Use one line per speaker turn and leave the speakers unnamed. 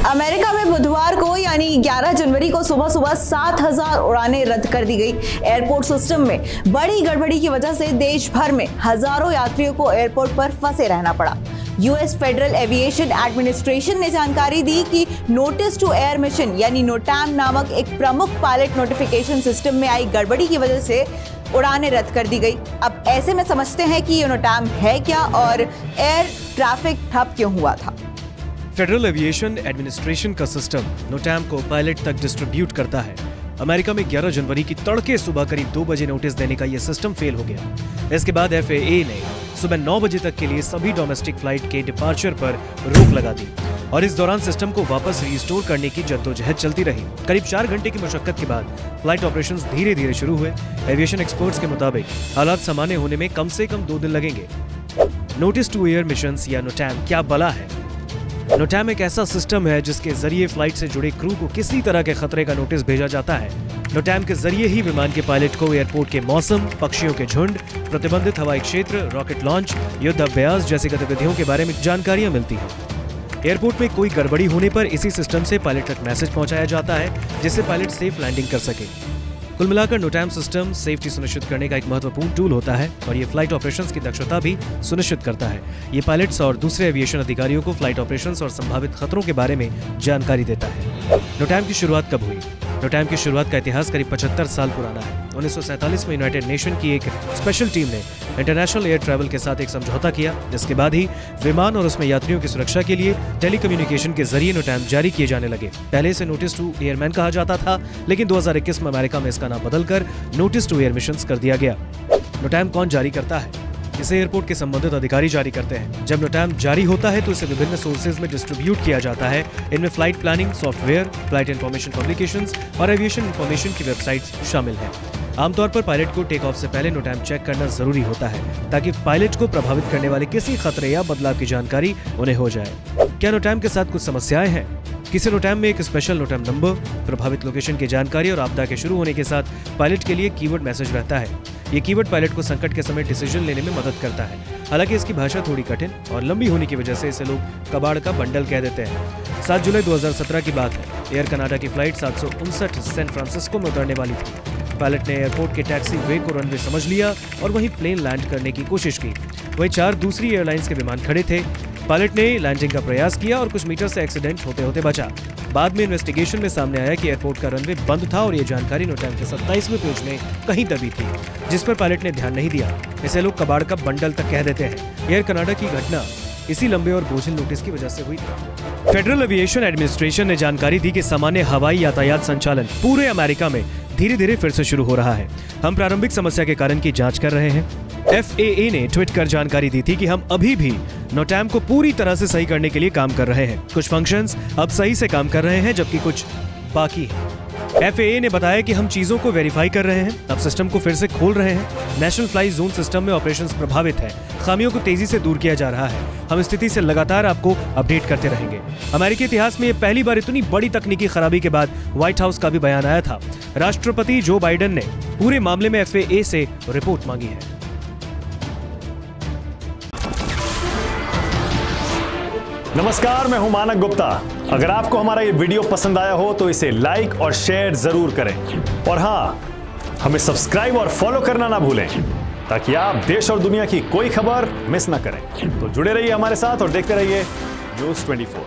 America में बुधवार को यानी 11 जनवरी को सुबह सुबह 7,000 उड़ानें रद्द कर दी गई। एयरपोर्ट सिस्टम में बड़ी गड़बड़ी की वजह से देश भर में हजारों यात्रियों को एयरपोर्ट पर फंसे रहना पड़ा। यूएस फेडरल एविएशन एडमिनिस्ट्रेशन ने जानकारी दी कि नोटिस टू एयर मिशन यानी नोटैम नामक एक प्रमुख पायलट नोटिफिकेशन सिस्टम में आई गड़बड़ी की वजह से उड़ानें रद्द कर दी गई। अब ऐसे में समझते हैं कि ये नोटैम है क्या और एयर ट्रैफिक ठप क्यों हुआ था।
फेडरल एविएशन एडमिनिस्ट्रेशन का सिस्टम नोटैम को पायलट तक डिस्ट्रीब्यूट करता है। अमेरिका में 11 जनवरी की तड़के सुबह करीब 2 बजे नोटिस देने का यह सिस्टम फेल हो गया। इसके बाद FAA ने सुबह 9 बजे तक के लिए सभी डोमेस्टिक फ्लाइट के डिपार्चर पर रोक लगा दी और इस दौरान सिस्टम को वापस रिस्टोर करने की जद्दोजहद चलती रही। करीब 4 घंटे की मशक्कत के बाद फ्लाइट ऑपरेशंस धीरे धीरे शुरू हुए। एविएशन एक्सपर्ट्स के मुताबिक हालात सामान्य होने में कम से कम 2 दिन लगेंगे। नोटिस टू एयर मिशंस या नोटैम क्या बला है? नोटैम एक ऐसा सिस्टम है जिसके जरिए फ्लाइट से जुड़े क्रू को किसी तरह के खतरे का नोटिस भेजा जाता है। नोटैम के जरिए ही विमान के पायलट को एयरपोर्ट के मौसम, पक्षियों के झुंड, प्रतिबंधित हवाई क्षेत्र, रॉकेट लॉन्च, युद्ध अभ्यास जैसी गतिविधियों के बारे में जानकारियां मिलती हैं। एयरपोर्ट में कोई गड़बड़ी होने पर इसी सिस्टम से पायलट तक मैसेज पहुंचाया जाता है जिससे पायलट सेफ लैंडिंग कर सके। कुल मिलाकर नोटैम सिस्टम सेफ्टी सुनिश्चित करने का एक महत्वपूर्ण टूल होता है और ये फ्लाइट ऑपरेशंस की दक्षता भी सुनिश्चित करता है। ये पायलट्स और दूसरे एविएशन अधिकारियों को फ्लाइट ऑपरेशंस और संभावित खतरों के बारे में जानकारी देता है। नोटैम की शुरुआत कब हुई? नोटैम की शुरुआत का इतिहास करीब 75 साल पुराना है। 1947 में यूनाइटेड नेशन की एक स्पेशल टीम ने इंटरनेशनल एयर ट्रैवल के साथ एक समझौता किया, जिसके बाद ही विमान और उसमें यात्रियों की सुरक्षा के लिए टेलीकम्युनिकेशन के जरिए नोटैम जारी किए जाने लगे। पहले इसे नोटिस टू एयरमैन कहा जाता था, लेकिन 2021 में अमेरिका में इसका नाम बदलकर नोटिस टू एयर मिशंस कर दिया गया। नोटैम कौन जारी करता है? इसे एयरपोर्ट के संबंधित अधिकारी जारी करते हैं। जब नोटैम जारी होता है तो इसे विभिन्न सोर्सेज में डिस्ट्रीब्यूट किया जाता है। इनमें flight planning software, flight information publications और एविएशन इंफॉर्मेशन की वेबसाइट्स शामिल हैं। आमतौर पर पायलट को टेक ऑफ से पहले नोटैम चेक करना जरूरी होता है ताकि पायलट को प्रभावित करने वाले किसी खतरे या बदलाव की जानकारी उन्हें हो जाए। क्या नोटैम के साथ कुछ समस्याएं हैं? किसी नोटैम में एक स्पेशल नोटैम नंबर, प्रभावित लोकेशन की जानकारी और आपदा के शुरू होने के साथ पायलट के लिए कीवर्ड मैसेज रहता है। ये कीवर्ड पायलट को संकट के समय डिसीजन लेने में मदद करता है। हालांकि इसकी भाषा थोड़ी कठिन और लंबी होने की वजह से इसे लोग कबाड़ का बंडल कह देते हैं। 7 जुलाई 2017 की बात है। एयर कनाडा की फ्लाइट 759 सैन फ्रांसिस्को में उतरने वाली थी। पायलट ने एयरपोर्ट के टैक्सी वे को रनवे समझ लिया और वहीं प्लेन लैंड करने की कोशिश की। वहीं 4 दूसरी एयरलाइंस के विमान खड़े थे। पायलट ने लैंडिंग का प्रयास किया और कुछ मीटर से एक्सीडेंट होते होते बचा। बाद में इन्वेस्टिगेशन में सामने आया कि एयरपोर्ट का रनवे बंद था और ये जानकारी नोटैम के 27वें पेज में कहीं दबी थी, जिस पर पायलट ने ध्यान नहीं दिया। इसे लोग कबाड़ का बंडल तक कह देते हैं। एयर कनाडा की घटना इसी लंबे और बोझिल नोटिस की वजह से हुई थी। फेडरल एविएशन एडमिनिस्ट्रेशन ने जानकारी दी कि सामान्य हवाई यातायात संचालन पूरे अमेरिका में धीरे धीरे फिर से शुरू हो रहा है। हम प्रारंभिक समस्या के कारण की जांच कर रहे हैं। FAA ने ट्वीट कर जानकारी दी थी कि हम अभी भी नोटैम को पूरी तरह से सही करने के लिए काम कर रहे हैं। कुछ फंक्शंस अब सही से काम कर रहे हैं जबकि कुछ बाकी है। FAA ने बताया कि हम चीजों को वेरीफाई कर रहे हैं, अब सिस्टम को फिर से खोल रहे हैं। नेशनल फ्लाई जोन सिस्टम में ऑपरेशंस प्रभावित है, खामियों को तेजी से दूर किया जा रहा है। हम स्थिति से लगातार आपको अपडेट करते रहेंगे। अमेरिकी इतिहास में ये पहली बार इतनी बड़ी तकनीकी खराबी के बाद व्हाइट हाउस का भी बयान आया था। राष्ट्रपति जो बाइडेन ने पूरे मामले में FAA से रिपोर्ट मांगी है।
नमस्कार, मैं हूं मानक गुप्ता। अगर आपको हमारा ये वीडियो पसंद आया हो तो इसे लाइक और शेयर जरूर करें और हाँ, हमें सब्सक्राइब और फॉलो करना ना भूलें ताकि आप देश और दुनिया की कोई खबर मिस ना करें। तो जुड़े रहिए हमारे साथ और देखते रहिए न्यूज़ 24।